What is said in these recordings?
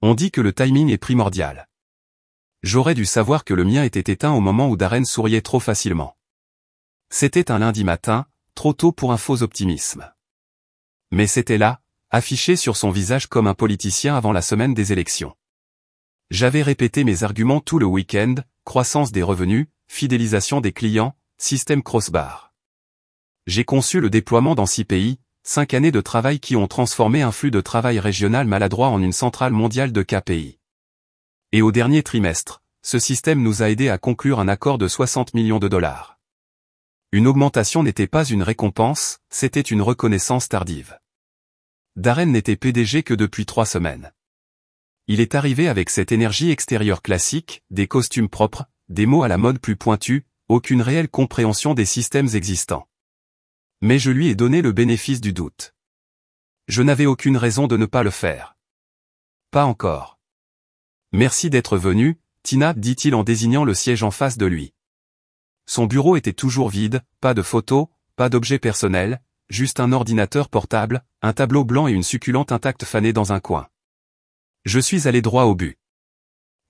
On dit que le timing est primordial. J'aurais dû savoir que le mien était éteint au moment où Darren souriait trop facilement. C'était un lundi matin, trop tôt pour un faux optimisme. Mais c'était là, affiché sur son visage comme un politicien avant la semaine des élections. J'avais répété mes arguments tout le week-end, croissance des revenus, fidélisation des clients, système crossbar. J'ai conçu le déploiement dans 6 pays, 5 années de travail qui ont transformé un flux de travail régional maladroit en une centrale mondiale de KPI. Et au dernier trimestre, ce système nous a aidés à conclure un accord de 60 millions de dollars. Une augmentation n'était pas une récompense, c'était une reconnaissance tardive. Darren n'était PDG que depuis 3 semaines. Il est arrivé avec cette énergie extérieure classique, des costumes propres, des mots à la mode plus pointus, aucune réelle compréhension des systèmes existants. Mais je lui ai donné le bénéfice du doute. Je n'avais aucune raison de ne pas le faire. Pas encore. Merci d'être venu, Tina, dit-il en désignant le siège en face de lui. Son bureau était toujours vide, pas de photos, pas d'objets personnels, juste un ordinateur portable, un tableau blanc et une succulente intacte fanée dans un coin. Je suis allé droit au but.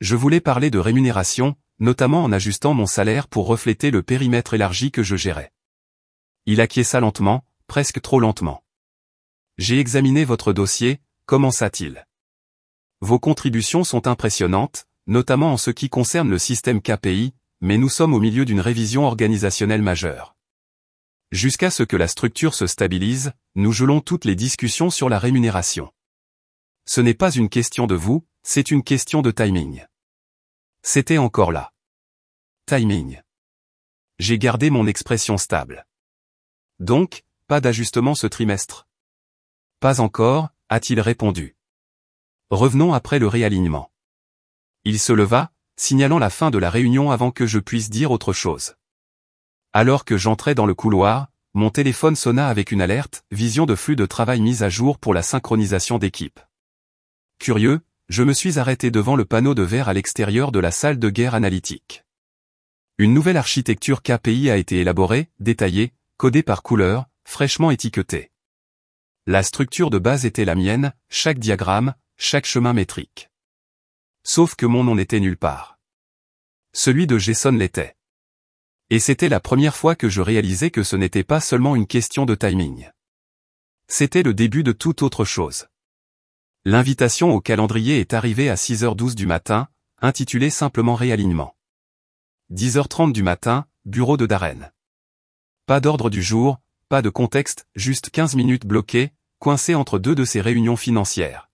Je voulais parler de rémunération, notamment en ajustant mon salaire pour refléter le périmètre élargi que je gérais. Il acquiesça lentement, presque trop lentement. J'ai examiné votre dossier, commença-t-il. Vos contributions sont impressionnantes, notamment en ce qui concerne le système KPI, mais nous sommes au milieu d'une révision organisationnelle majeure. Jusqu'à ce que la structure se stabilise, nous gelons toutes les discussions sur la rémunération. Ce n'est pas une question de vous, c'est une question de timing. C'était encore là. Timing. J'ai gardé mon expression stable. Donc, pas d'ajustement ce trimestre. Pas encore, a-t-il répondu. Revenons après le réalignement. Il se leva, signalant la fin de la réunion avant que je puisse dire autre chose. Alors que j'entrais dans le couloir, mon téléphone sonna avec une alerte, vision de flux de travail mise à jour pour la synchronisation d'équipe. Curieux, je me suis arrêté devant le panneau de verre à l'extérieur de la salle de guerre analytique. Une nouvelle architecture KPI a été élaborée, détaillée, codée par couleur, fraîchement étiquetée. La structure de base était la mienne, chaque diagramme, chaque chemin métrique. Sauf que mon nom n'était nulle part. Celui de Jason l'était. Et c'était la première fois que je réalisais que ce n'était pas seulement une question de timing. C'était le début de toute autre chose. L'invitation au calendrier est arrivée à 6h12 du matin, intitulée simplement réalignement. 10h30 du matin, bureau de Darren. Pas d'ordre du jour, pas de contexte, juste 15 minutes bloquées, coincées entre deux de ces réunions financières.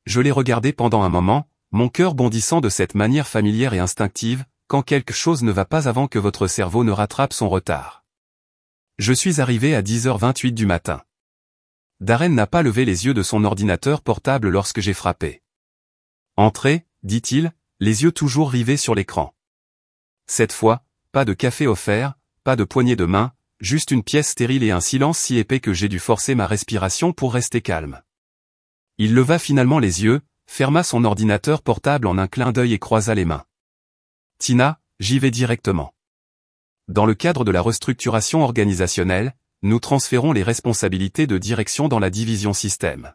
Je l'ai regardé pendant un moment, mon cœur bondissant de cette manière familière et instinctive, quand quelque chose ne va pas avant que votre cerveau ne rattrape son retard. Je suis arrivé à 10h28 du matin. Darren n'a pas levé les yeux de son ordinateur portable lorsque j'ai frappé. Entrez, dit-il, les yeux toujours rivés sur l'écran. Cette fois, pas de café offert, pas de poignée de main, juste une pièce stérile et un silence si épais que j'ai dû forcer ma respiration pour rester calme. Il leva finalement les yeux, ferma son ordinateur portable en un clin d'œil et croisa les mains. Tina, j'y vais directement. Dans le cadre de la restructuration organisationnelle, nous transférons les responsabilités de direction dans la division système.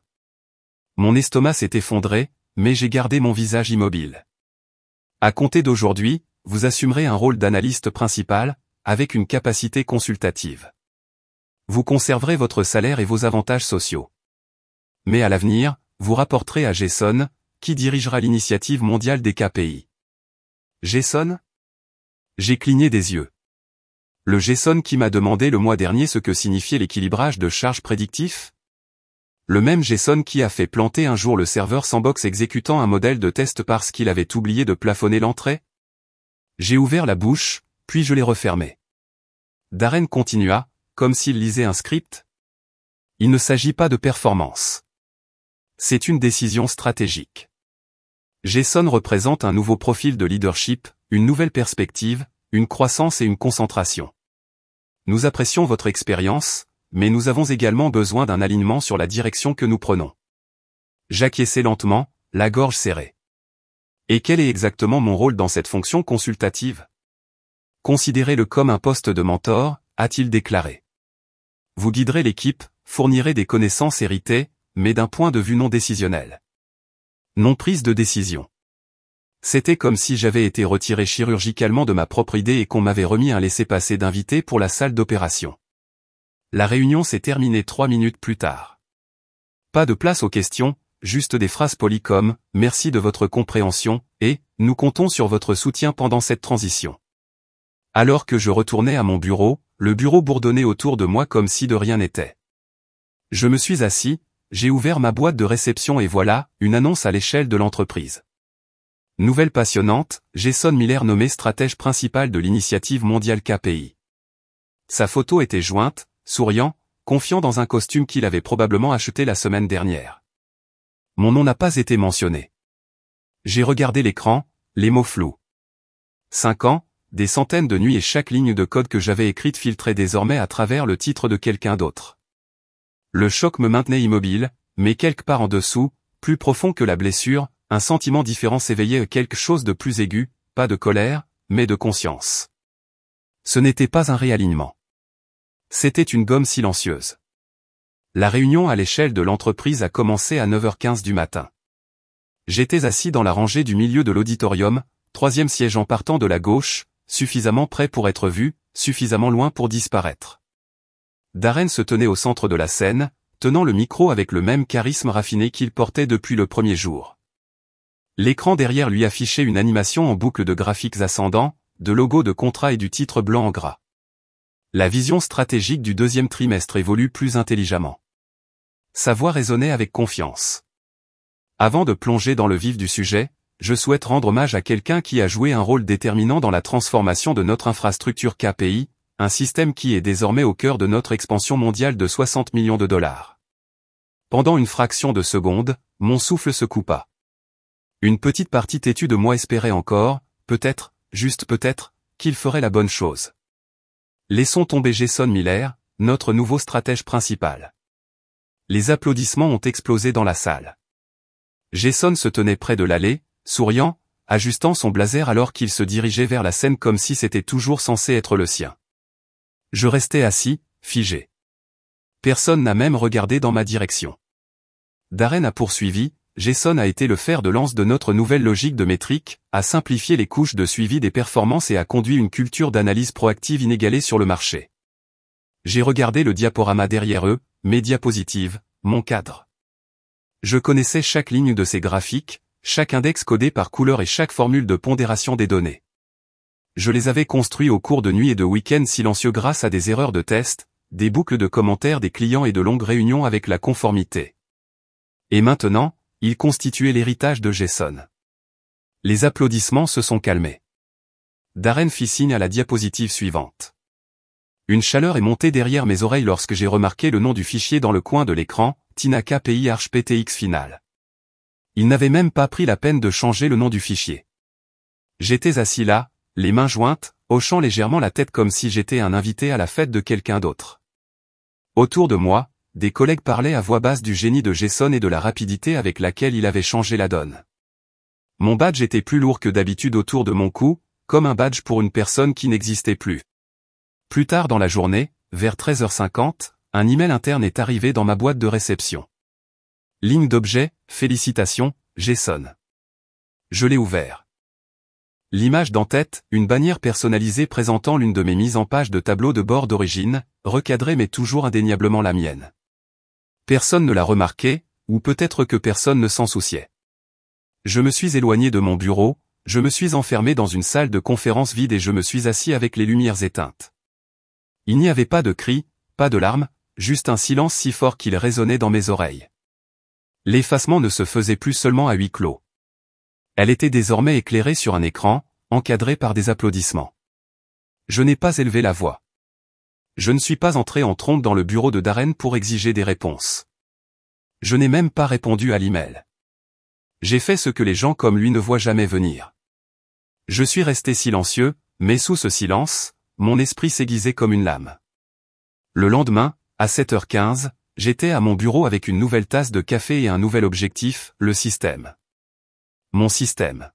Mon estomac s'est effondré, mais j'ai gardé mon visage immobile. À compter d'aujourd'hui, vous assumerez un rôle d'analyste principal, avec une capacité consultative. Vous conserverez votre salaire et vos avantages sociaux. Mais à l'avenir, vous rapporterez à Jason, qui dirigera l'initiative mondiale des KPI. Jason ? J'ai cligné des yeux. Le Jason qui m'a demandé le mois dernier ce que signifiait l'équilibrage de charges prédictif ? Le même Jason qui a fait planter un jour le serveur Sandbox exécutant un modèle de test parce qu'il avait oublié de plafonner l'entrée ? J'ai ouvert la bouche, puis je l'ai refermée. Darren continua, comme s'il lisait un script. Il ne s'agit pas de performance. C'est une décision stratégique. Jason représente un nouveau profil de leadership, une nouvelle perspective, une croissance et une concentration. Nous apprécions votre expérience, mais nous avons également besoin d'un alignement sur la direction que nous prenons. J'acquiesçai lentement, la gorge serrée. Et quel est exactement mon rôle dans cette fonction consultative ? Considérez-le comme un poste de mentor, a-t-il déclaré. Vous guiderez l'équipe, fournirez des connaissances héritées, mais d'un point de vue non décisionnel. Non prise de décision. C'était comme si j'avais été retiré chirurgicalement de ma propre idée et qu'on m'avait remis un laissez-passer d'invité pour la salle d'opération. La réunion s'est terminée 3 minutes plus tard. Pas de place aux questions, juste des phrases polies comme « Merci de votre compréhension » et « Nous comptons sur votre soutien pendant cette transition ». Alors que je retournais à mon bureau, le bureau bourdonnait autour de moi comme si de rien n'était. Je me suis assis, j'ai ouvert ma boîte de réception et voilà, une annonce à l'échelle de l'entreprise. Nouvelle passionnante, Jason Miller nommé stratège principal de l'initiative mondiale KPI. Sa photo était jointe, souriant, confiant dans un costume qu'il avait probablement acheté la semaine dernière. Mon nom n'a pas été mentionné. J'ai regardé l'écran, les mots flous. 5 ans, des centaines de nuits et chaque ligne de code que j'avais écrite filtrait désormais à travers le titre de quelqu'un d'autre. Le choc me maintenait immobile, mais quelque part en dessous, plus profond que la blessure, un sentiment différent s'éveillait, quelque chose de plus aigu, pas de colère, mais de conscience. Ce n'était pas un réalignement. C'était une gomme silencieuse. La réunion à l'échelle de l'entreprise a commencé à 9h15 du matin. J'étais assis dans la rangée du milieu de l'auditorium, 3e siège en partant de la gauche, suffisamment près pour être vu, suffisamment loin pour disparaître. Darren se tenait au centre de la scène, tenant le micro avec le même charisme raffiné qu'il portait depuis le premier jour. L'écran derrière lui affichait une animation en boucle de graphiques ascendants, de logos de contrat et du titre blanc en gras. La vision stratégique du 2e trimestre évolue plus intelligemment. Sa voix résonnait avec confiance. Avant de plonger dans le vif du sujet, je souhaite rendre hommage à quelqu'un qui a joué un rôle déterminant dans la transformation de notre infrastructure KPI, un système qui est désormais au cœur de notre expansion mondiale de 60 millions de dollars. Pendant une fraction de seconde, mon souffle se coupa. Une petite partie têtue de moi espérait encore, peut-être, juste peut-être, qu'il ferait la bonne chose. Laissons tomber Jason Miller, notre nouveau stratège principal. Les applaudissements ont explosé dans la salle. Jason se tenait près de l'allée, souriant, ajustant son blazer alors qu'il se dirigeait vers la scène comme si c'était toujours censé être le sien. Je restais assis, figé. Personne n'a même regardé dans ma direction. Darren a poursuivi, Jason a été le fer de lance de notre nouvelle logique de métrique, a simplifié les couches de suivi des performances et a conduit une culture d'analyse proactive inégalée sur le marché. J'ai regardé le diaporama derrière eux, mes diapositives, mon cadre. Je connaissais chaque ligne de ces graphiques, chaque index codé par couleur et chaque formule de pondération des données. Je les avais construits au cours de nuits et de week-ends silencieux grâce à des erreurs de test, des boucles de commentaires des clients et de longues réunions avec la conformité. Et maintenant, ils constituaient l'héritage de Jason. Les applaudissements se sont calmés. Darren fit signe à la diapositive suivante. Une chaleur est montée derrière mes oreilles lorsque j'ai remarqué le nom du fichier dans le coin de l'écran, Tina KPI Arch PTX Final. Il n'avait même pas pris la peine de changer le nom du fichier. J'étais assis là, les mains jointes, hochant légèrement la tête comme si j'étais un invité à la fête de quelqu'un d'autre. Autour de moi, des collègues parlaient à voix basse du génie de Jason et de la rapidité avec laquelle il avait changé la donne. Mon badge était plus lourd que d'habitude autour de mon cou, comme un badge pour une personne qui n'existait plus. Plus tard dans la journée, vers 13h50, un email interne est arrivé dans ma boîte de réception. Ligne d'objet, félicitations, Jason. Je l'ai ouvert. L'image d'en-tête, une bannière personnalisée présentant l'une de mes mises en page de tableau de bord d'origine, recadrée mais toujours indéniablement la mienne. Personne ne l'a remarqué, ou peut-être que personne ne s'en souciait. Je me suis éloigné de mon bureau, je me suis enfermé dans une salle de conférence vide et je me suis assis avec les lumières éteintes. Il n'y avait pas de cris, pas de larmes, juste un silence si fort qu'il résonnait dans mes oreilles. L'effacement ne se faisait plus seulement à huis clos. Elle était désormais éclairée sur un écran, encadrée par des applaudissements. Je n'ai pas élevé la voix. Je ne suis pas entré en trompe dans le bureau de Darren pour exiger des réponses. Je n'ai même pas répondu à l'email. J'ai fait ce que les gens comme lui ne voient jamais venir. Je suis resté silencieux, mais sous ce silence, mon esprit s'aiguisait comme une lame. Le lendemain, à 7h15, j'étais à mon bureau avec une nouvelle tasse de café et un nouvel objectif, le système. Mon système.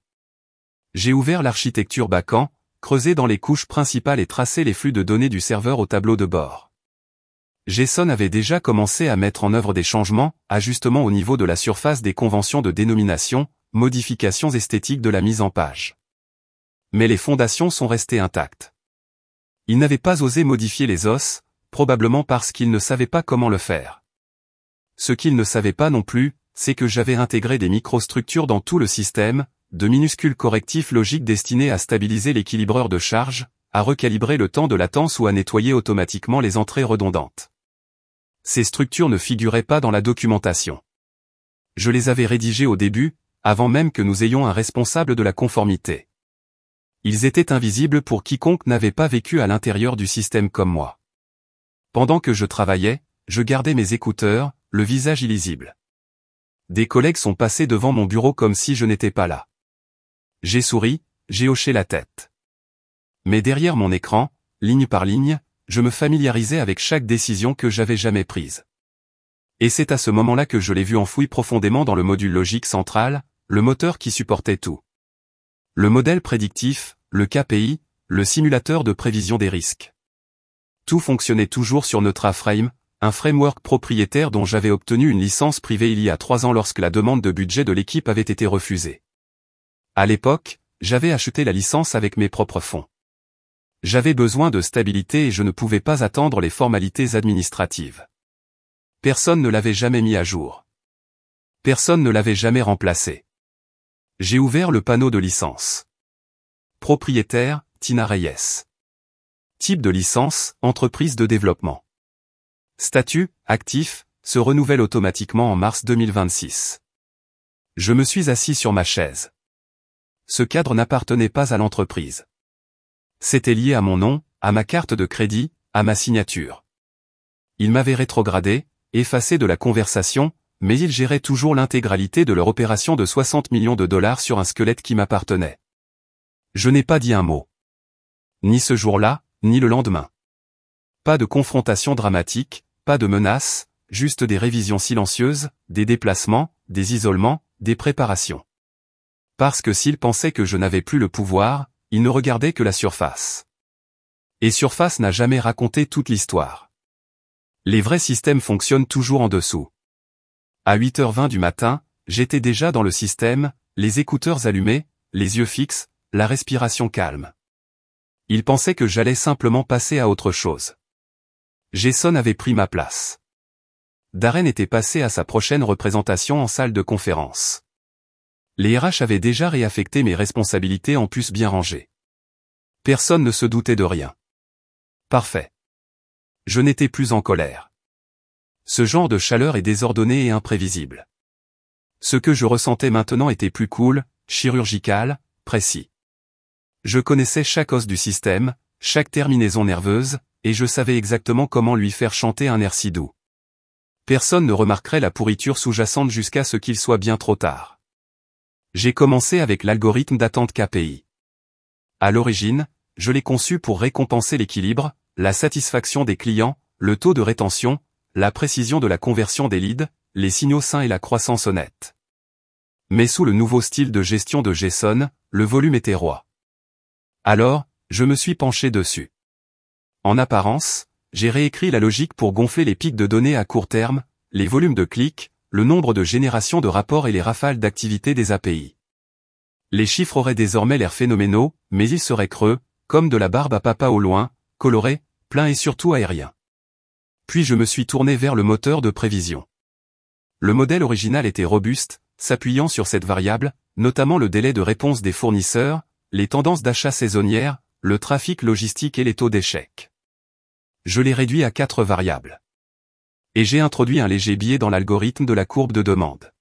J'ai ouvert l'architecture Bacan, creusé dans les couches principales et tracé les flux de données du serveur au tableau de bord. Jason avait déjà commencé à mettre en œuvre des changements, ajustements au niveau de la surface des conventions de dénomination, modifications esthétiques de la mise en page. Mais les fondations sont restées intactes. Ils n'avaient pas osé modifier les os, probablement parce qu'ils ne savaient pas comment le faire. Ce qu'ils ne savaient pas non plus, c'est que j'avais intégré des microstructures dans tout le système, de minuscules correctifs logiques destinés à stabiliser l'équilibreur de charge, à recalibrer le temps de latence ou à nettoyer automatiquement les entrées redondantes. Ces structures ne figuraient pas dans la documentation. Je les avais rédigées au début, avant même que nous ayons un responsable de la conformité. Ils étaient invisibles pour quiconque n'avait pas vécu à l'intérieur du système comme moi. Pendant que je travaillais, je gardais mes écouteurs, le visage illisible. Des collègues sont passés devant mon bureau comme si je n'étais pas là. J'ai souri, j'ai hoché la tête. Mais derrière mon écran, ligne par ligne, je me familiarisais avec chaque décision que j'avais jamais prise. Et c'est à ce moment-là que je l'ai vu enfoui profondément dans le module logique central, le moteur qui supportait tout. Le modèle prédictif, le KPI, le simulateur de prévision des risques. Tout fonctionnait toujours sur NeutraFrame, un framework propriétaire dont j'avais obtenu une licence privée il y a 3 ans lorsque la demande de budget de l'équipe avait été refusée. À l'époque, j'avais acheté la licence avec mes propres fonds. J'avais besoin de stabilité et je ne pouvais pas attendre les formalités administratives. Personne ne l'avait jamais mis à jour. Personne ne l'avait jamais remplacé. J'ai ouvert le panneau de licence. Propriétaire, Tina Reyes. Type de licence, entreprise de développement. Statut, actif, se renouvelle automatiquement en mars 2026. Je me suis assis sur ma chaise. Ce cadre n'appartenait pas à l'entreprise. C'était lié à mon nom, à ma carte de crédit, à ma signature. Il m'avait rétrogradé, effacé de la conversation, mais il gérait toujours l'intégralité de leur opération de 60 millions de dollars sur un squelette qui m'appartenait. Je n'ai pas dit un mot. Ni ce jour-là, ni le lendemain. Pas de confrontation dramatique, pas de menaces, juste des révisions silencieuses, des déplacements, des isolements, des préparations. Parce que s'ils pensaient que je n'avais plus le pouvoir, ils ne regardaient que la surface. Et surface n'a jamais raconté toute l'histoire. Les vrais systèmes fonctionnent toujours en dessous. À 8h20 du matin, j'étais déjà dans le système, les écouteurs allumés, les yeux fixes, la respiration calme. Ils pensaient que j'allais simplement passer à autre chose. Jason avait pris ma place. Darren était passé à sa prochaine représentation en salle de conférence. Les RH avaient déjà réaffecté mes responsabilités en puces bien rangées. Personne ne se doutait de rien. Parfait. Je n'étais plus en colère. Ce genre de chaleur est désordonné et imprévisible. Ce que je ressentais maintenant était plus cool, chirurgical, précis. Je connaissais chaque os du système, chaque terminaison nerveuse, et je savais exactement comment lui faire chanter un air si doux. Personne ne remarquerait la pourriture sous-jacente jusqu'à ce qu'il soit bien trop tard. J'ai commencé avec l'algorithme d'attente KPI. À l'origine, je l'ai conçu pour récompenser l'équilibre, la satisfaction des clients, le taux de rétention, la précision de la conversion des leads, les signaux sains et la croissance honnête. Mais sous le nouveau style de gestion de Jason, le volume était roi. Alors, je me suis penché dessus. En apparence, j'ai réécrit la logique pour gonfler les pics de données à court terme, les volumes de clics, le nombre de générations de rapports et les rafales d'activité des API. Les chiffres auraient désormais l'air phénoménaux, mais ils seraient creux, comme de la barbe à papa au loin, colorés, pleins et surtout aériens. Puis je me suis tourné vers le moteur de prévision. Le modèle original était robuste, s'appuyant sur cette variable, notamment le délai de réponse des fournisseurs, les tendances d'achat saisonnières, le trafic logistique et les taux d'échec. Je l'ai réduit à 4 variables. Et j'ai introduit un léger biais dans l'algorithme de la courbe de demande.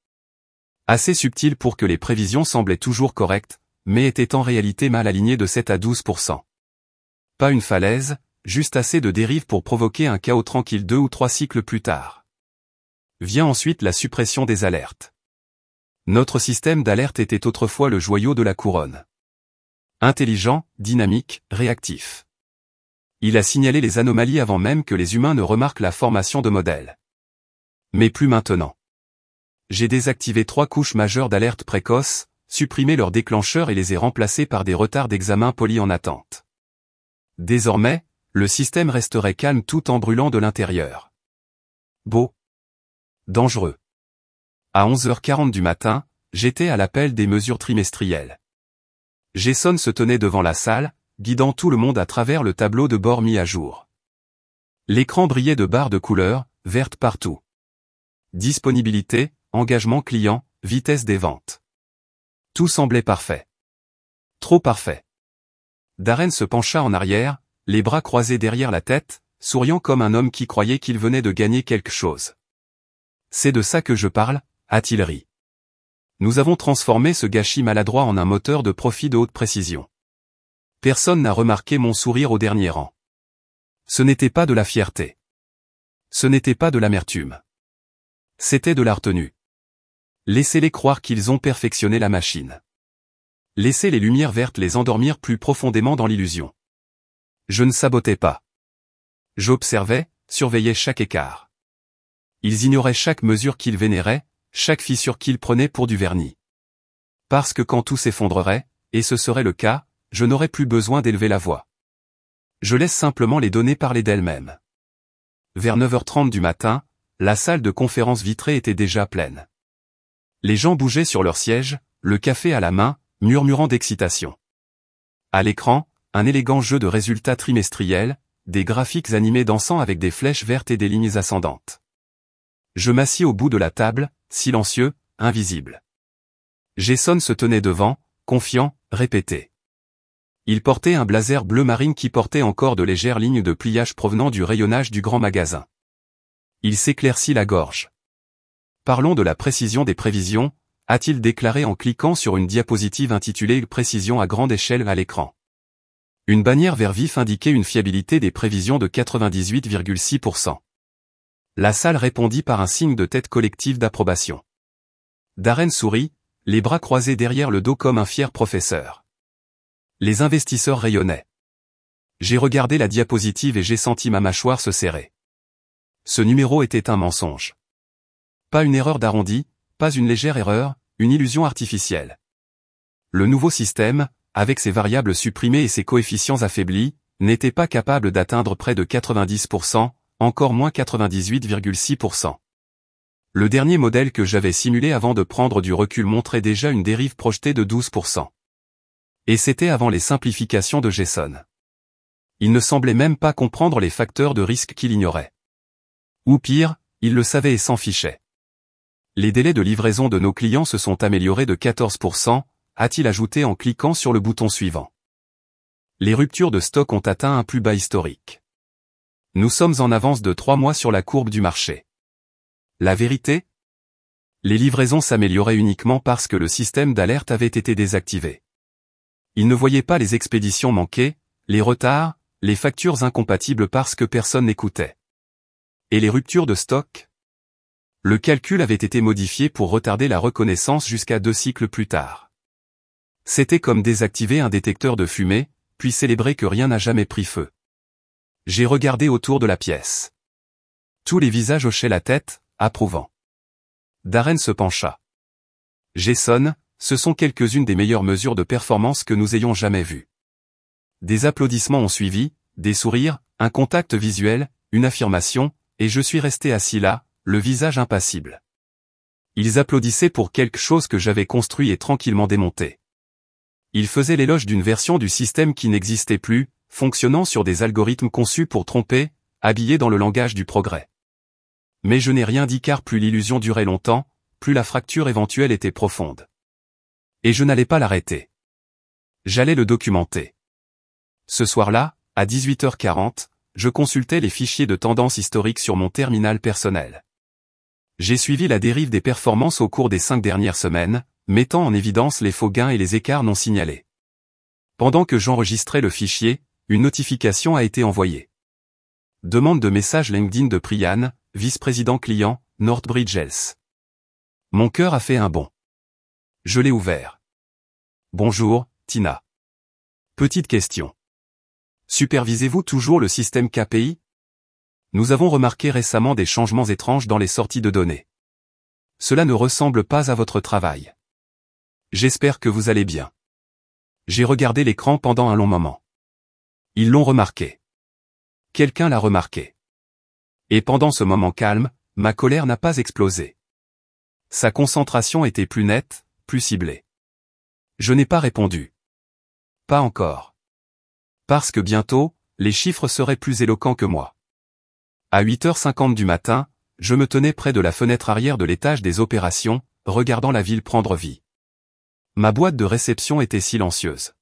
Assez subtil pour que les prévisions semblaient toujours correctes, mais étaient en réalité mal alignées de 7 à 12%. Pas une falaise, juste assez de dérive pour provoquer un chaos tranquille 2 ou 3 cycles plus tard. Vient ensuite la suppression des alertes. Notre système d'alerte était autrefois le joyau de la couronne. Intelligent, dynamique, réactif. Il a signalé les anomalies avant même que les humains ne remarquent la formation de modèles. Mais plus maintenant. J'ai désactivé 3 couches majeures d'alerte précoce, supprimé leurs déclencheurs et les ai remplacés par des retards d'examen polis en attente. Désormais, le système resterait calme tout en brûlant de l'intérieur. Beau. Dangereux. À 11h40 du matin, j'étais à l'appel des mesures trimestrielles. Jason se tenait devant la salle, guidant tout le monde à travers le tableau de bord mis à jour. L'écran brillait de barres de couleurs, vertes partout. Disponibilité, engagement client, vitesse des ventes. Tout semblait parfait. Trop parfait. Darren se pencha en arrière, les bras croisés derrière la tête, souriant comme un homme qui croyait qu'il venait de gagner quelque chose. C'est de ça que je parle, a-t-il ri. Nous avons transformé ce gâchis maladroit en un moteur de profit de haute précision. Personne n'a remarqué mon sourire au dernier rang. Ce n'était pas de la fierté. Ce n'était pas de l'amertume. C'était de la retenue. Laissez-les croire qu'ils ont perfectionné la machine. Laissez les lumières vertes les endormir plus profondément dans l'illusion. Je ne sabotais pas. J'observais, surveillais chaque écart. Ils ignoraient chaque mesure qu'ils vénéraient, chaque fissure qu'ils prenaient pour du vernis. Parce que quand tout s'effondrerait, et ce serait le cas, je n'aurais plus besoin d'élever la voix. Je laisse simplement les données parler d'elles-mêmes. Vers 9h30 du matin, la salle de conférence vitrée était déjà pleine. Les gens bougeaient sur leurs sièges, le café à la main, murmurant d'excitation. À l'écran, un élégant jeu de résultats trimestriels, des graphiques animés dansant avec des flèches vertes et des lignes ascendantes. Je m'assis au bout de la table, silencieux, invisible. Jason se tenait devant, confiant, répété. Il portait un blazer bleu marine qui portait encore de légères lignes de pliage provenant du rayonnage du grand magasin. Il s'éclaircit la gorge. Parlons de la précision des prévisions, a-t-il déclaré en cliquant sur une diapositive intitulée « Précision à grande échelle » à l'écran. Une bannière vert vif indiquait une fiabilité des prévisions de 98,6%. La salle répondit par un signe de tête collective d'approbation. Darren sourit, les bras croisés derrière le dos comme un fier professeur. Les investisseurs rayonnaient. J'ai regardé la diapositive et j'ai senti ma mâchoire se serrer. Ce numéro était un mensonge. Pas une erreur d'arrondi, pas une légère erreur, une illusion artificielle. Le nouveau système, avec ses variables supprimées et ses coefficients affaiblis, n'était pas capable d'atteindre près de 90%, encore moins 98,6%. Le dernier modèle que j'avais simulé avant de prendre du recul montrait déjà une dérive projetée de 12%. Et c'était avant les simplifications de Jason. Il ne semblait même pas comprendre les facteurs de risque qu'il ignorait. Ou pire, il le savait et s'en fichait. Les délais de livraison de nos clients se sont améliorés de 14%, a-t-il ajouté en cliquant sur le bouton suivant. Les ruptures de stock ont atteint un plus bas historique. Nous sommes en avance de 3 mois sur la courbe du marché. La vérité ? Les livraisons s'amélioraient uniquement parce que le système d'alerte avait été désactivé. Ils ne voyaient pas les expéditions manquées, les retards, les factures incompatibles parce que personne n'écoutait. Et les ruptures de stock ? Le calcul avait été modifié pour retarder la reconnaissance jusqu'à 2 cycles plus tard. C'était comme désactiver un détecteur de fumée, puis célébrer que rien n'a jamais pris feu. J'ai regardé autour de la pièce. Tous les visages hochaient la tête, approuvant. Darren se pencha. Jason, ce sont quelques-unes des meilleures mesures de performance que nous ayons jamais vues. Des applaudissements ont suivi, des sourires, un contact visuel, une affirmation, et je suis resté assis là, le visage impassible. Ils applaudissaient pour quelque chose que j'avais construit et tranquillement démonté. Ils faisaient l'éloge d'une version du système qui n'existait plus, fonctionnant sur des algorithmes conçus pour tromper, habillés dans le langage du progrès. Mais je n'ai rien dit car plus l'illusion durait longtemps, plus la fracture éventuelle était profonde. Et je n'allais pas l'arrêter. J'allais le documenter. Ce soir-là, à 18h40, je consultais les fichiers de tendance historique sur mon terminal personnel. J'ai suivi la dérive des performances au cours des 5 dernières semaines, mettant en évidence les faux gains et les écarts non signalés. Pendant que j'enregistrais le fichier, une notification a été envoyée. Demande de message LinkedIn de Priyan, vice-président client, Northbridge Health. Mon cœur a fait un bond. Je l'ai ouvert. Bonjour, Tina. Petite question. Supervisez-vous toujours le système KPI ? Nous avons remarqué récemment des changements étranges dans les sorties de données. Cela ne ressemble pas à votre travail. J'espère que vous allez bien. J'ai regardé l'écran pendant un long moment. Ils l'ont remarqué. Quelqu'un l'a remarqué. Et pendant ce moment calme, ma colère n'a pas explosé. Sa concentration était plus nette, plus ciblée. Je n'ai pas répondu. Pas encore. Parce que bientôt, les chiffres seraient plus éloquents que moi. À 8h50 du matin, je me tenais près de la fenêtre arrière de l'étage des opérations, regardant la ville prendre vie. Ma boîte de réception était silencieuse.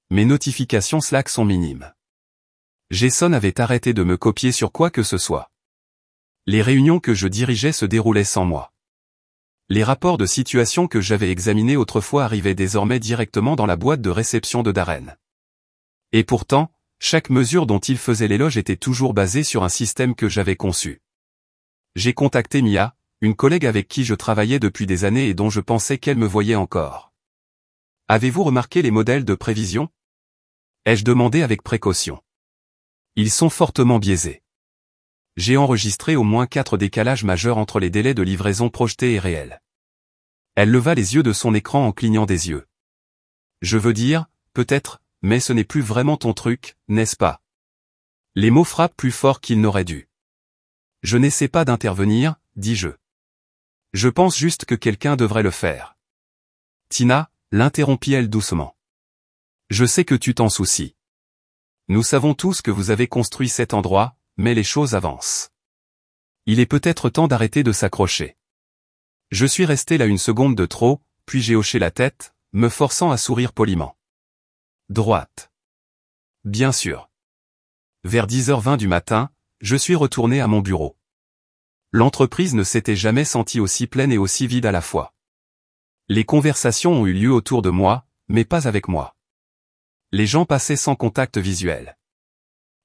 Mes notifications Slack sont minimes. Jason avait arrêté de me copier sur quoi que ce soit. Les réunions que je dirigeais se déroulaient sans moi. Les rapports de situation que j'avais examinés autrefois arrivaient désormais directement dans la boîte de réception de Darren. Et pourtant, chaque mesure dont il faisait l'éloge était toujours basée sur un système que j'avais conçu. J'ai contacté Mia, une collègue avec qui je travaillais depuis des années et dont je pensais qu'elle me voyait encore. « Avez-vous remarqué les modèles de prévision ?» ai-je demandé avec précaution. Ils sont fortement biaisés. J'ai enregistré au moins 4 décalages majeurs entre les délais de livraison projetés et réels. Elle leva les yeux de son écran en clignant des yeux. Je veux dire, peut-être, mais ce n'est plus vraiment ton truc, n'est-ce pas? Les mots frappent plus fort qu'ils n'auraient dû. Je n'essaie pas d'intervenir, dis-je. Je pense juste que quelqu'un devrait le faire. Tina, l'interrompit-elle doucement. Je sais que tu t'en soucies. Nous savons tous que vous avez construit cet endroit, mais les choses avancent. Il est peut-être temps d'arrêter de s'accrocher. Je suis resté là une seconde de trop, puis j'ai hoché la tête, me forçant à sourire poliment. Droite. Bien sûr. Vers 10h20 du matin, je suis retourné à mon bureau. L'entreprise ne s'était jamais sentie aussi pleine et aussi vide à la fois. Les conversations ont eu lieu autour de moi, mais pas avec moi. Les gens passaient sans contact visuel.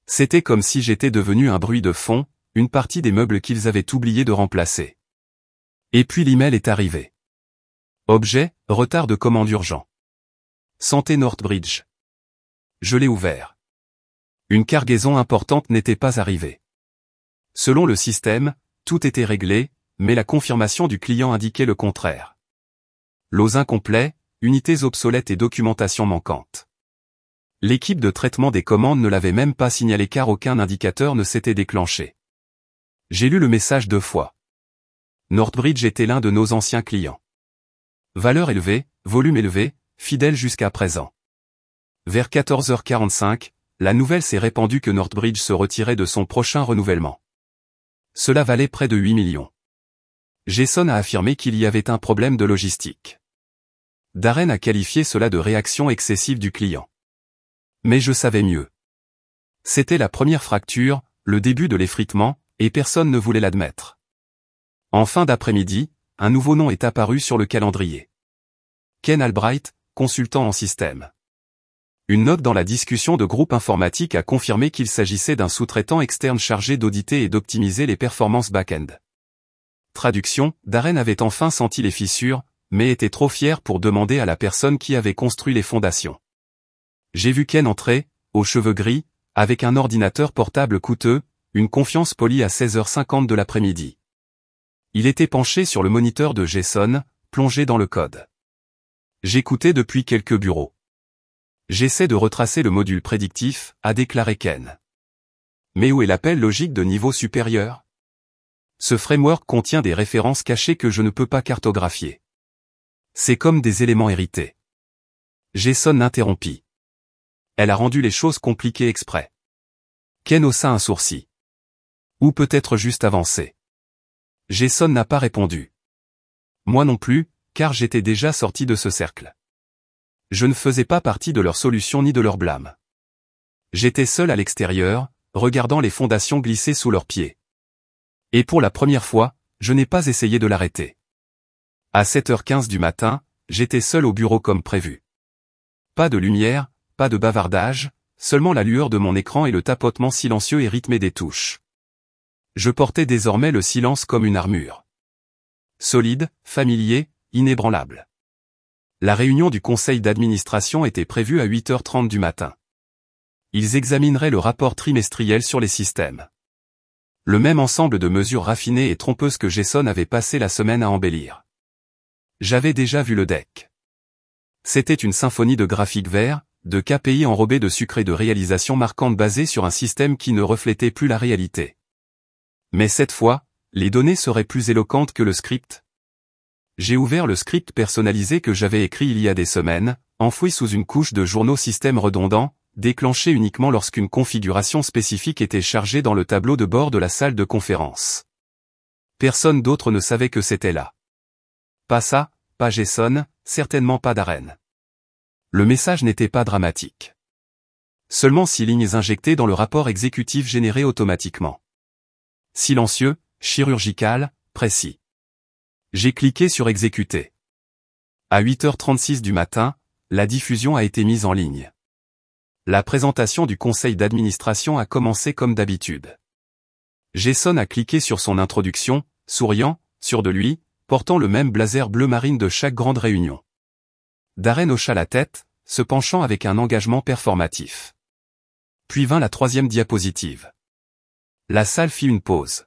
C'était comme si j'étais devenu un bruit de fond, une partie des meubles qu'ils avaient oublié de remplacer. Et puis l'email est arrivé. Objet, retard de commande urgent. Santé Northbridge. Je l'ai ouvert. Une cargaison importante n'était pas arrivée. Selon le système, tout était réglé, mais la confirmation du client indiquait le contraire. Lots incomplets, unités obsolètes et documentation manquante. L'équipe de traitement des commandes ne l'avait même pas signalé car aucun indicateur ne s'était déclenché. J'ai lu le message 2 fois. Northbridge était l'un de nos anciens clients. Valeur élevée, volume élevé, fidèle jusqu'à présent. Vers 14h45, la nouvelle s'est répandue que Northbridge se retirait de son prochain renouvellement. Cela valait près de 8 millions. Jason a affirmé qu'il y avait un problème de logistique. Darren a qualifié cela de réaction excessive du client. Mais je savais mieux. C'était la première fracture, le début de l'effritement, et personne ne voulait l'admettre. En fin d'après-midi, un nouveau nom est apparu sur le calendrier. Ken Albright, consultant en système. Une note dans la discussion de groupe informatique a confirmé qu'il s'agissait d'un sous-traitant externe chargé d'auditer et d'optimiser les performances back-end. Traduction, Darren avait enfin senti les fissures, mais était trop fier pour demander à la personne qui avait construit les fondations. J'ai vu Ken entrer, aux cheveux gris, avec un ordinateur portable coûteux, une confiance polie à 16h50 de l'après-midi. Il était penché sur le moniteur de Jason, plongé dans le code. J'écoutais depuis quelques bureaux. J'essaie de retracer le module prédictif, a déclaré Ken. Mais où est l'appel logique de niveau supérieur? Ce framework contient des références cachées que je ne peux pas cartographier. C'est comme des éléments hérités. Jason l'interrompit. Elle a rendu les choses compliquées exprès. Ken haussa un sourcil. Ou peut-être juste avancé. Jason n'a pas répondu. Moi non plus, car j'étais déjà sorti de ce cercle. Je ne faisais pas partie de leur solution ni de leur blâme. J'étais seul à l'extérieur, regardant les fondations glisser sous leurs pieds. Et pour la première fois, je n'ai pas essayé de l'arrêter. À 7h15 du matin, j'étais seul au bureau comme prévu. Pas de lumière, pas de bavardage, seulement la lueur de mon écran et le tapotement silencieux et rythmé des touches. Je portais désormais le silence comme une armure. Solide, familier, inébranlable. La réunion du conseil d'administration était prévue à 8h30 du matin. Ils examineraient le rapport trimestriel sur les systèmes. Le même ensemble de mesures raffinées et trompeuses que Jason avait passé la semaine à embellir. J'avais déjà vu le deck. C'était une symphonie de graphiques verts, de KPI enrobés de sucre et de réalisations marquantes basées sur un système qui ne reflétait plus la réalité. Mais cette fois, les données seraient plus éloquentes que le script. J'ai ouvert le script personnalisé que j'avais écrit il y a des semaines, enfoui sous une couche de journaux système redondant, déclenché uniquement lorsqu'une configuration spécifique était chargée dans le tableau de bord de la salle de conférence. Personne d'autre ne savait que c'était là. Pas ça, pas Jason, certainement pas Darren. Le message n'était pas dramatique. Seulement 6 lignes injectées dans le rapport exécutif généré automatiquement. Silencieux, chirurgical, précis. J'ai cliqué sur exécuter. À 8h36 du matin, la diffusion a été mise en ligne. La présentation du conseil d'administration a commencé comme d'habitude. Jason a cliqué sur son introduction, souriant, sûr de lui, portant le même blazer bleu marine de chaque grande réunion. Darren hocha la tête, se penchant avec un engagement performatif. Puis vint la 3e diapositive. La salle fit une pause.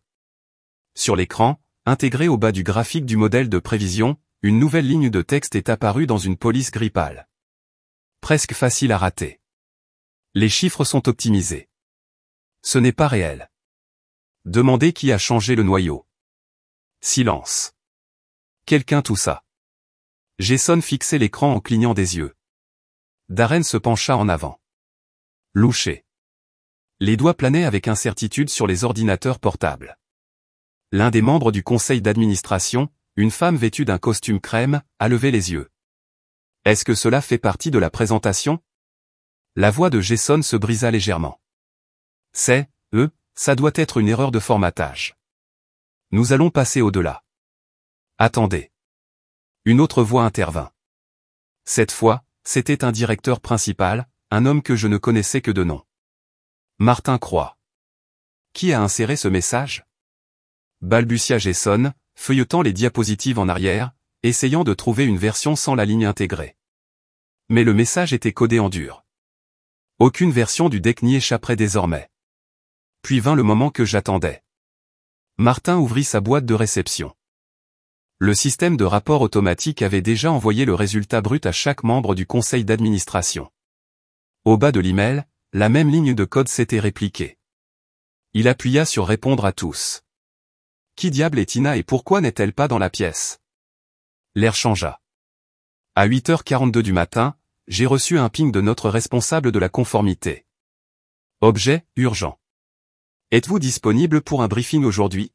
Sur l'écran, intégré au bas du graphique du modèle de prévision, une nouvelle ligne de texte est apparue dans une police gris pâle. Presque facile à rater. Les chiffres sont optimisés. Ce n'est pas réel. Demandez qui a changé le noyau. Silence. Quelqu'un toussa. Jason fixait l'écran en clignant des yeux. Darren se pencha en avant. Louché. Les doigts planaient avec incertitude sur les ordinateurs portables. L'un des membres du conseil d'administration, une femme vêtue d'un costume crème, a levé les yeux. Est-ce que cela fait partie de la présentation? La voix de Jason se brisa légèrement. Ça doit être une erreur de formatage. Nous allons passer au-delà. Attendez. Une autre voix intervint. Cette fois, c'était un directeur principal, un homme que je ne connaissais que de nom. Martin Croix. Qui a inséré ce message? Balbutia Jason, feuilletant les diapositives en arrière, essayant de trouver une version sans la ligne intégrée. Mais le message était codé en dur. Aucune version du deck n'y échapperait désormais. Puis vint le moment que j'attendais. Martin ouvrit sa boîte de réception. Le système de rapport automatique avait déjà envoyé le résultat brut à chaque membre du conseil d'administration. Au bas de l'email, la même ligne de code s'était répliquée. Il appuya sur répondre à tous. Qui diable est Tina et pourquoi n'est-elle pas dans la pièce? L'air changea. À 8h42 du matin, j'ai reçu un ping de notre responsable de la conformité. Objet, urgent. Êtes-vous disponible pour un briefing aujourd'hui?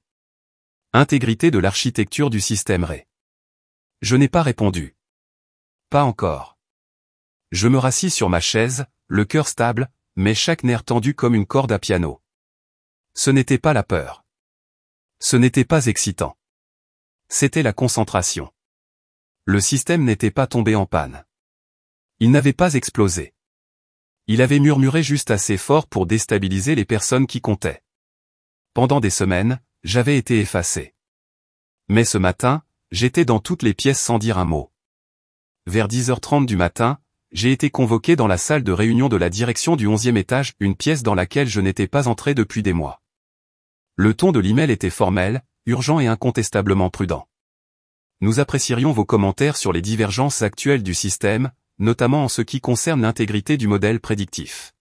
Intégrité de l'architecture du système RAY. Je n'ai pas répondu. Pas encore. Je me rassis sur ma chaise, le cœur stable, mais chaque nerf tendu comme une corde à piano. Ce n'était pas la peur. Ce n'était pas excitant. C'était la concentration. Le système n'était pas tombé en panne. Il n'avait pas explosé. Il avait murmuré juste assez fort pour déstabiliser les personnes qui comptaient. Pendant des semaines, j'avais été effacé. Mais ce matin, j'étais dans toutes les pièces sans dire un mot. Vers 10h30 du matin, j'ai été convoqué dans la salle de réunion de la direction du 11e étage, une pièce dans laquelle je n'étais pas entré depuis des mois. Le ton de l'email était formel, urgent et incontestablement prudent. Nous apprécierions vos commentaires sur les divergences actuelles du système, notamment en ce qui concerne l'intégrité du modèle prédictif.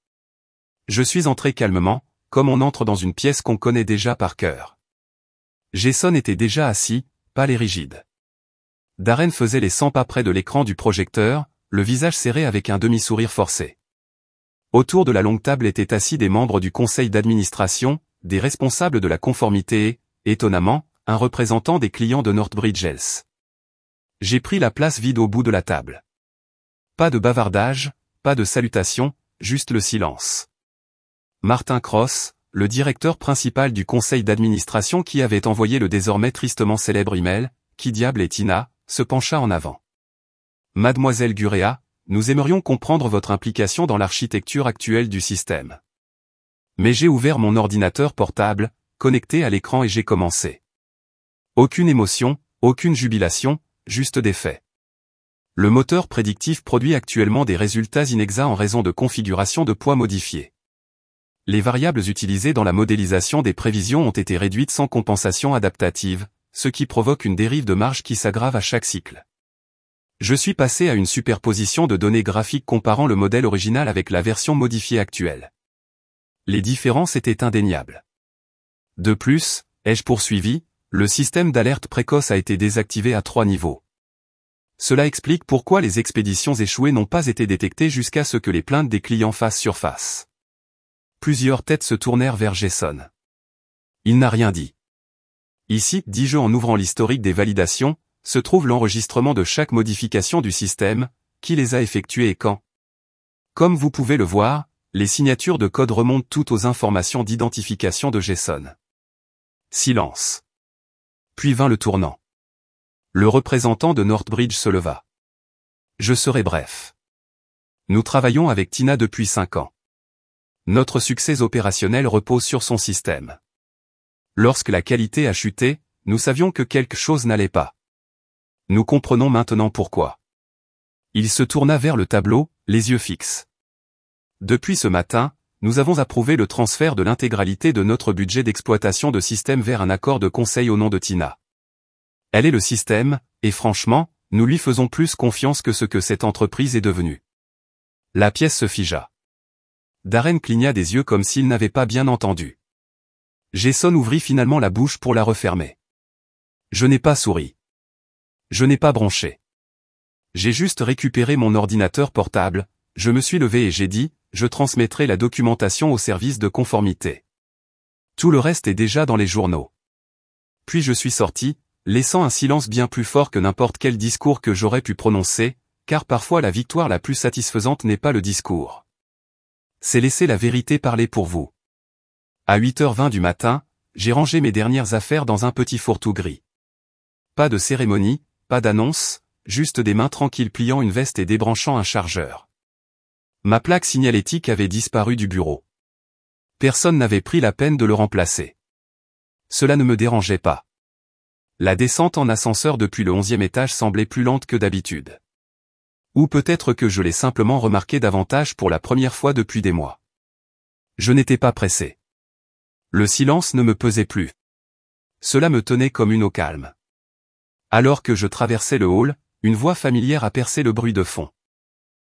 Je suis entré calmement, comme on entre dans une pièce qu'on connaît déjà par cœur. Jason était déjà assis, pâle et rigide. Darren faisait les 100 pas près de l'écran du projecteur, le visage serré avec un demi-sourire forcé. Autour de la longue table étaient assis des membres du conseil d'administration, des responsables de la conformité et, étonnamment, un représentant des clients de Northbridge Health. J'ai pris la place vide au bout de la table. Pas de bavardage, pas de salutation, juste le silence. Martin Cross, le directeur principal du conseil d'administration qui avait envoyé le désormais tristement célèbre email, Qui diable est Tina, se pencha en avant. Mademoiselle Guréa, nous aimerions comprendre votre implication dans l'architecture actuelle du système. Mais j'ai ouvert mon ordinateur portable, connecté à l'écran et j'ai commencé. Aucune émotion, aucune jubilation, juste des faits. Le moteur prédictif produit actuellement des résultats inexacts en raison de configurations de poids modifiées. Les variables utilisées dans la modélisation des prévisions ont été réduites sans compensation adaptative, ce qui provoque une dérive de marge qui s'aggrave à chaque cycle. Je suis passé à une superposition de données graphiques comparant le modèle original avec la version modifiée actuelle. Les différences étaient indéniables. De plus, ai-je poursuivi, Le système d'alerte précoce a été désactivé à 3 niveaux. Cela explique pourquoi les expéditions échouées n'ont pas été détectées jusqu'à ce que les plaintes des clients fassent surface. Plusieurs têtes se tournèrent vers Jason. Il n'a rien dit. Ici, dis-je en ouvrant l'historique des validations, se trouve l'enregistrement de chaque modification du système, qui les a effectuées et quand. Comme vous pouvez le voir, les signatures de code remontent toutes aux informations d'identification de Jason. Silence. Puis vint le tournant. Le représentant de Northbridge se leva. Je serai bref. Nous travaillons avec Tina depuis 5 ans. Notre succès opérationnel repose sur son système. Lorsque la qualité a chuté, nous savions que quelque chose n'allait pas. Nous comprenons maintenant pourquoi. Il se tourna vers le tableau, les yeux fixes. Depuis ce matin, nous avons approuvé le transfert de l'intégralité de notre budget d'exploitation de système vers un accord de conseil au nom de Tina. Elle est le système, et franchement, nous lui faisons plus confiance que ce que cette entreprise est devenue. La pièce se figea. Darren cligna des yeux comme s'il n'avait pas bien entendu. Jason ouvrit finalement la bouche pour la refermer. Je n'ai pas souri. Je n'ai pas bronché. J'ai juste récupéré mon ordinateur portable, je me suis levé et j'ai dit, je transmettrai la documentation au service de conformité. Tout le reste est déjà dans les journaux. Puis je suis sorti, laissant un silence bien plus fort que n'importe quel discours que j'aurais pu prononcer, car parfois la victoire la plus satisfaisante n'est pas le discours. C'est laisser la vérité parler pour vous. À 8h20 du matin, j'ai rangé mes dernières affaires dans un petit fourre-tout gris. Pas de cérémonie, pas d'annonce, juste des mains tranquilles pliant une veste et débranchant un chargeur. Ma plaque signalétique avait disparu du bureau. Personne n'avait pris la peine de le remplacer. Cela ne me dérangeait pas. La descente en ascenseur depuis le 11e étage semblait plus lente que d'habitude. Ou peut-être que je l'ai simplement remarqué davantage pour la première fois depuis des mois. Je n'étais pas pressé. Le silence ne me pesait plus. Cela me tenait comme une eau calme. Alors que je traversais le hall, une voix familière a percé le bruit de fond.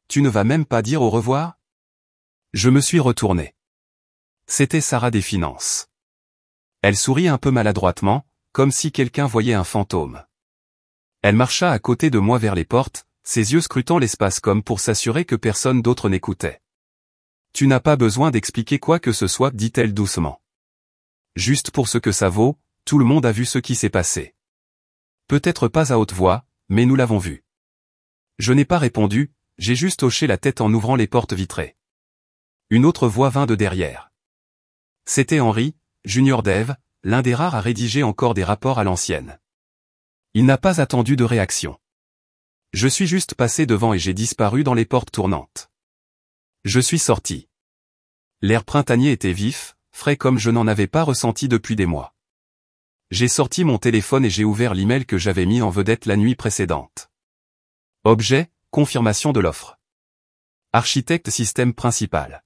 Tu ne vas même pas dire au revoir? Je me suis retourné. C'était Sarah des finances. Elle sourit un peu maladroitement, comme si quelqu'un voyait un fantôme. Elle marcha à côté de moi vers les portes, ses yeux scrutant l'espace comme pour s'assurer que personne d'autre n'écoutait. Tu n'as pas besoin d'expliquer quoi que ce soit, dit-elle doucement. Juste pour ce que ça vaut, tout le monde a vu ce qui s'est passé. Peut-être pas à haute voix, mais nous l'avons vu. Je n'ai pas répondu, j'ai juste hoché la tête en ouvrant les portes vitrées. Une autre voix vint de derrière. C'était Henry, junior dev, l'un des rares à rédiger encore des rapports à l'ancienne. Il n'a pas attendu de réaction. Je suis juste passé devant et j'ai disparu dans les portes tournantes. Je suis sorti. L'air printanier était vif, frais comme je n'en avais pas ressenti depuis des mois. J'ai sorti mon téléphone et j'ai ouvert l'email que j'avais mis en vedette la nuit précédente. Objet, confirmation de l'offre. Architecte système principal.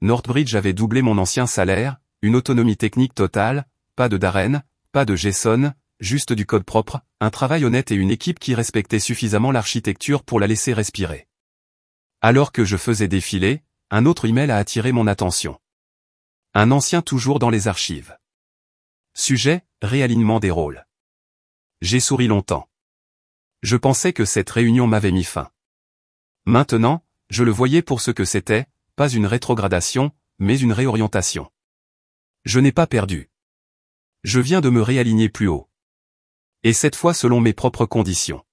Northbridge avait doublé mon ancien salaire, une autonomie technique totale, pas de Darren, pas de Jason, juste du code propre, un travail honnête et une équipe qui respectait suffisamment l'architecture pour la laisser respirer. Alors que je faisais défiler, un autre email a attiré mon attention. Un ancien toujours dans les archives. Sujet, réalignement des rôles. J'ai souri longtemps. Je pensais que cette réunion m'avait mis fin. Maintenant, je le voyais pour ce que c'était, pas une rétrogradation, mais une réorientation. Je n'ai pas perdu. Je viens de me réaligner plus haut. Et cette fois selon mes propres conditions.